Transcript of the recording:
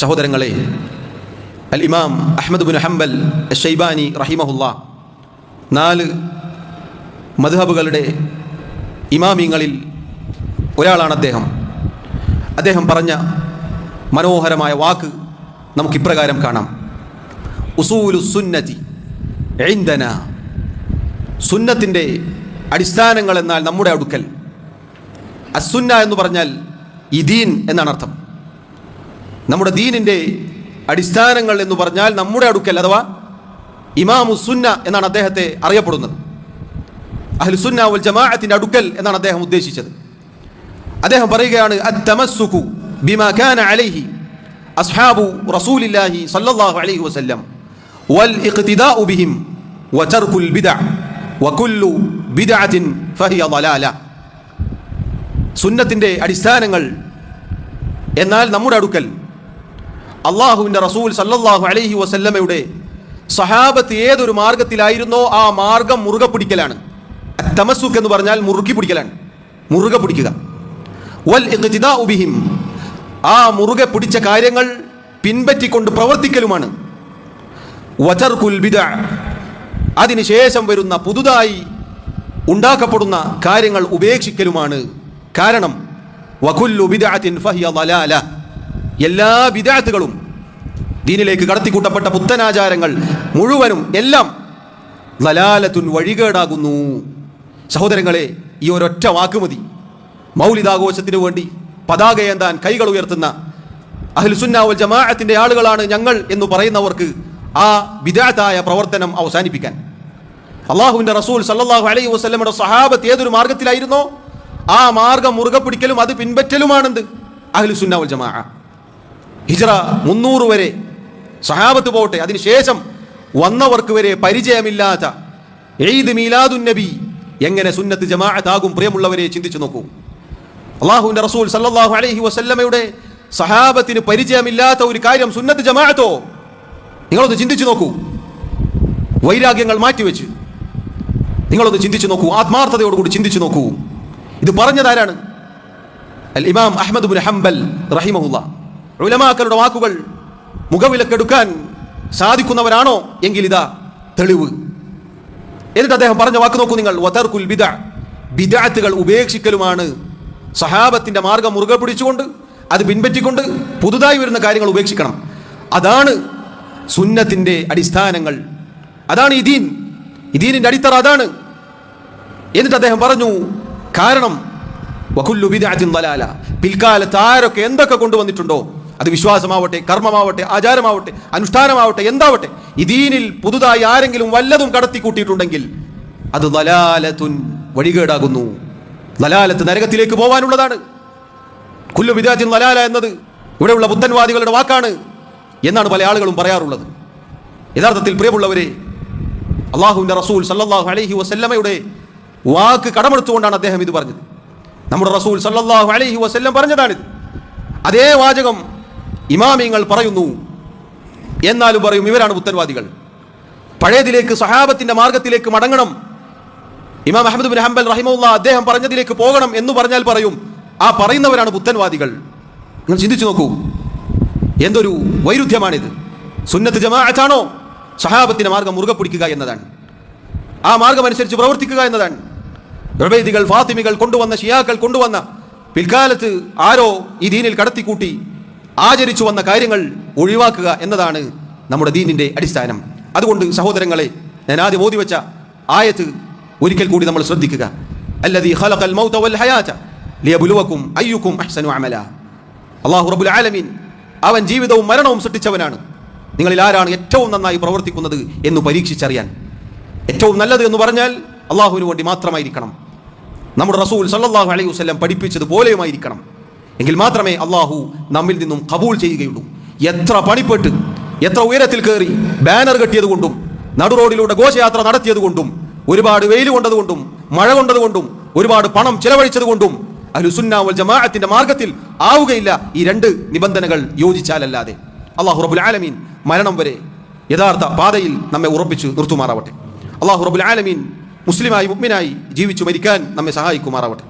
സഹോദരങ്ങളെ, അൽ ഇമാം Ahmad bin Hanbal അശ്ശൈബാനി റഹിമഹുല്ലാ 4 മദ്ഹബുകളുടെ ഇമാമിങ്ങളിൽ ഒരാളാണ് അദ്ദേഹം പറഞ്ഞ മനോഹരമായ വാക്ക് നമുക്കിപ്രകാരം കാണാം: ഉസൂലു സുന്നതി ഇൻദന. സുന്നത്തിൻ്റെ അടിസ്ഥാനങ്ങൾ എന്നാൽ നമ്മുടെ അടുക്കൽ. അസുന്ന എന്ന് പറഞ്ഞാൽ ഈ ദീൻ എന്നാണ് അർത്ഥം. നമ്മുടെ ദീനിൻ്റെ അടിസ്ഥാനങ്ങൾ എന്ന് പറഞ്ഞാൽ നമ്മുടെ അടുക്കൽ, അഥവാ ഇമാമു സുന്ന എന്നാണ് അദ്ദേഹത്തെ അറിയപ്പെടുന്നത്. അഹ്ലു സുന്ന വൽ ജമാഅത്തിന്റെ അടുക്കൽ എന്നാണ് അദ്ദേഹം ഉദ്ദേശിച്ചത്. അദ്ദേഹം പറയുകയാണ്: അത്തമസ്സുകു ബിമാ കാന അലൈഹി അസ്ഹാബു റസൂലില്ലാഹി സ്വല്ലല്ലാഹു അലൈഹി വസല്ലം വൽ ഇഖ്തിദാഉ ബിഹിം വതർകുൽ ബിദ്അ വകുല്ലു ബിദ്അത്തിൻ ഫഹിയ ളലാല. സുന്നത്തിന്റെ അടിസ്ഥാനങ്ങൾ എന്നാൽ നമ്മുടെ അടുക്കൽ അള്ളാഹുവിൻ്റെ റസൂൽ സല്ലല്ലാഹു അലൈഹി വസല്ലമയുടെ സഹാബത്ത് ഏതൊരു മാർഗത്തിലായിരുന്നോ ആ മാർഗം മുറുകെ പിടിക്കലാണ്. തമസ്സുക്ക് എന്ന് പറഞ്ഞാൽ മുറുക്കി പിടിക്കലാണ്, മുറുകെ പിടിക്കുക. വൽ ഇഖ്തിദാഉ ബിഹിം, ആ മുറുകെ പിടിച്ച കാര്യങ്ങൾ പിൻപറ്റിക്കൊണ്ട് പ്രവർത്തിക്കലുമാണ്. വതർകുൽ ബിദ്അ, അതിനുശേഷം വരുന്ന പുതുതായി ഉണ്ടാക്കപ്പെടുന്ന കാര്യങ്ങൾ ഉപേക്ഷിക്കലുമാണ്. കാരണം വകുല്ലു ബിദ്അത്തിൻ ഫഹിയ ളലാല, എല്ലാ ബിദ്അത്തുകളും, ദീനിലേക്ക് കടത്തിക്കൂട്ടപ്പെട്ട പുത്തനാചാരങ്ങൾ മുഴുവനും എല്ലാം ളലാലത്തുൻ, വഴികേടാകുന്നു. സഹോദരങ്ങളെ, ഈ ഒരൊറ്റ വാക്ക് മതി മൗലിദാഘോഷത്തിന് വേണ്ടി പതാകയേന്താൻ കൈകൾ ഉയർത്തുന്ന അഹ്ലുസുന്ന വൽ ജമാഅത്തിന്റെ ആളുകളാണ് ഞങ്ങൾ എന്ന് പറയുന്നവർക്ക് ആ ബിദ്അത്തായ പ്രവർത്തനം അവസാനിപ്പിക്കാൻ. അള്ളാഹുവിൻ്റെ റസൂൽ സല്ലല്ലാഹു അലൈഹി വസല്ലമയുടെ സഹാബത്ത് ഏതൊരു മാർഗത്തിലായിരുന്നോ ആ മാർഗം മുറുകെ പിടിക്കലും അത് പിൻപറ്റലുമാണെന്ത് അഹ്ലുസുന്ന വൽ ജമാഅ. ഹിജ്റ 300 വരെ സഹാബത്ത് പോട്ടെ, അതിനുശേഷം വന്നവർക്ക് വരെ പരിചയമില്ലാത്ത ഈദ് മീലാദുൻ നബി എങ്ങനെ സുന്നത്ത് ജമാഅത്താകും? പ്രിയമുള്ളവരെ, ചിന്തിച്ചു നോക്കൂ. അള്ളാഹുവിൻ്റെ റസൂൽ സല്ലല്ലാഹു അലൈഹി വസല്ലമയുടെ സഹാബത്തിന് പരിചയമില്ലാത്ത ഒരു കാര്യം സുന്നത്ത് ജമാഅത്തോ? നിങ്ങളൊന്ന് ചിന്തിച്ചു നോക്കൂ. വൈരാഗ്യങ്ങൾ മാറ്റിവെച്ച് നിങ്ങളൊന്ന് ചിന്തിച്ചു നോക്കൂ, ആത്മാർത്ഥതയോടുകൂടി ചിന്തിച്ചു നോക്കൂ. ഇത് പറഞ്ഞതാരാണ്? അൽ ഇമാം അഹ്മദ് ബിൻ ഹംബൽ റഹിമഹുല്ലാ. ഉലമാക്കളുടെ വാക്കുകൾ മുഖവിലക്കെടുക്കാൻ സാധിക്കുന്നവരാണോ എങ്കിൽ ഇതാ തെളിവ്. എന്നിട്ട് അദ്ദേഹം പറഞ്ഞ വാക്ക് നോക്കൂ നിങ്ങൾ: വതർകുൽ ബിദ്അ, ബിദ്അത്തുകൾ ഉപേക്ഷിക്കലുമാണ്. സഹാബത്തിന്റെ മാർഗം മുറുകെ പിടിച്ചുകൊണ്ട് അത് പിൻപറ്റിക്കൊണ്ട് പുതുതായി വരുന്ന കാര്യങ്ങൾ ഉപേക്ഷിക്കണം. അതാണ് സുന്നത്തിന്റെ അടിസ്ഥാനങ്ങൾ, അതാണ് ഈ ദീൻ. ഈ ദീനിന്റെ അടിത്തറ അതാണ്. എന്നിട്ട് അദ്ദേഹം പറഞ്ഞു, കാരണം വകുല്ലു ബിദ്അത്തിൻ ളലാല, പിൽക്കാലത്ത് ആരൊക്കെ എന്തൊക്കെ കൊണ്ടുവന്നിട്ടുണ്ടോ, അത് വിശ്വാസമാവട്ടെ, കർമ്മമാവട്ടെ, ആചാരമാവട്ടെ, അനുഷ്ഠാനമാവട്ടെ, എന്താവട്ടെ, ഈ ദീനിൽ പുതുതായി ആരെങ്കിലും വല്ലതും കടത്തിക്കൂട്ടിയിട്ടുണ്ടെങ്കിൽ അത് ളലാലത്തുൻ, വഴികേടാകുന്നു. ളലാലത്ത് നരകത്തിലേക്ക് പോകാനുള്ളതാണ്. കുല്ലു ബിദ്അത്തിൻ ളലാല എന്നത് ഇവിടെയുള്ള പുത്തൻവാദികളുടെ വാക്കാണ് എന്നാണ് പല ആളുകളും പറയാറുള്ളത്. യഥാർത്ഥത്തിൽ പ്രിയമുള്ളവരെ, അള്ളാഹുവിൻ്റെ റസൂൽ സല്ലല്ലാഹു അലൈഹി വസല്ലമയുടെ വാക്ക് കടമെടുത്തുകൊണ്ടാണ് അദ്ദേഹം ഇത് പറഞ്ഞത്. നമ്മുടെ റസൂൽ സല്ലല്ലാഹു അലൈഹി വസല്ലം പറഞ്ഞതാണിത്. അതേ വാചകം ഇമാമിങ്ങൾ പറയുന്നു, എന്നാലും പറയും ഇവരാണ് പുത്തൻവാദികൾ. പഴയതിലേക്ക്, സഹാബത്തിന്റെ മാർഗത്തിലേക്ക് മടങ്ങണം. ഇമാം അഹ്മദ് ബിൻ ഹംബൽ റഹിമഹുല്ലാ അദ്ദേഹം പറഞ്ഞതിലേക്ക് പോകണം എന്ന് പറഞ്ഞാൽ പറയും ആ പറയുന്നവരാണ് പുത്തൻവാദികൾ. നിങ്ങൾ ചിന്തിച്ചു നോക്കൂ, എന്തൊരു വൈരുദ്ധ്യമാണിത്. സുന്നത്ത് ജമാഅത്താണോ? സഹാബത്തിന്റെ മാർഗം മുറുകെ പിടിക്കുക എന്നതാണ്, ആ മാർഗം അനുസരിച്ച് പ്രവർത്തിക്കുക എന്നതാണ്. ഉബൈദികൾ, ഫാത്തിമികൾ കൊണ്ടുവന്ന, ഷിയാക്കൾ കൊണ്ടുവന്ന, പിൽക്കാലത്ത് ആരോ ഈ ദീനിൽ കടത്തിക്കൂട്ടി ആചരിച്ചു വന്ന കാര്യങ്ങൾ ഒഴിവാക്കുക എന്നതാണ് നമ്മുടെ ദീനിന്റെ അടിസ്ഥാനം. അതുകൊണ്ട് സഹോദരങ്ങളെ, ഞാൻ ആദ്യം ഓതി വെച്ച ആയത്ത് ഒരിക്കൽ കൂടി നമ്മൾ ശ്രദ്ധിക്കുക. അല്ലദീ ഖലഖൽ മൗത വൽ ഹയാത ലിയബ്ലുവകും അയ്യുകും അഹ്സനു അമല. അല്ലാഹു റബ്ബുൽ ആലമീൻ അവൻ ജീവിതവും മരണവും സൃഷ്ടിച്ചവനാണ്. നിങ്ങളിൽ ആരാണ് ഏറ്റവും നന്നായി പ്രവർത്തിക്കുന്നത് എന്ന് പരീക്ഷിച്ചറിയാൻ. ഏറ്റവും നല്ലത് എന്ന് പറഞ്ഞാൽ അള്ളാഹുവിന് വേണ്ടി മാത്രമായിരിക്കണം. നമ്മുടെ റസൂൽ സല്ലല്ലാഹു അലൈഹി വസല്ലം പഠിപ്പിച്ചതുപോലെയുമായിരിക്കണം. എങ്കിൽ മാത്രമേ അള്ളാഹു നമ്മിൽ നിന്നും ഖബൂൽ ചെയ്യുകയുള്ളൂ. എത്ര പണിപ്പെട്ട്, എത്ര ഉയരത്തിൽ കയറി ബാനർ കെട്ടിയത് കൊണ്ടും, നടുറോഡിലൂടെ ഘോഷയാത്ര നടത്തിയത് കൊണ്ടും, ഒരുപാട് വെയിൽ കൊണ്ടതുകൊണ്ടും, മഴ കൊണ്ടതുകൊണ്ടും, ഒരുപാട് പണം ചിലവഴിച്ചത് കൊണ്ടും അഹ്ലുസുന്ന വൽ ജമാഅത്തിന്റെ മാർഗത്തിൽ ആവുകയില്ല ഈ 2 നിബന്ധനകൾ യോജിച്ചാലല്ലാതെ. അല്ലാഹു റബ്ബുൽ ആലമീൻ മരണം വരെ യഥാർത്ഥ പാതയിൽ നമ്മെ ഉറപ്പിച്ചു നിർത്തുമാറാവട്ടെ. അല്ലാഹു റബ്ബുൽ ആലമീൻ മുസ്ലിമായി മുഅ്മിനായി ജീവിച്ചു മരിക്കാൻ നമ്മെ സഹായിക്കുമാറാവട്ടെ.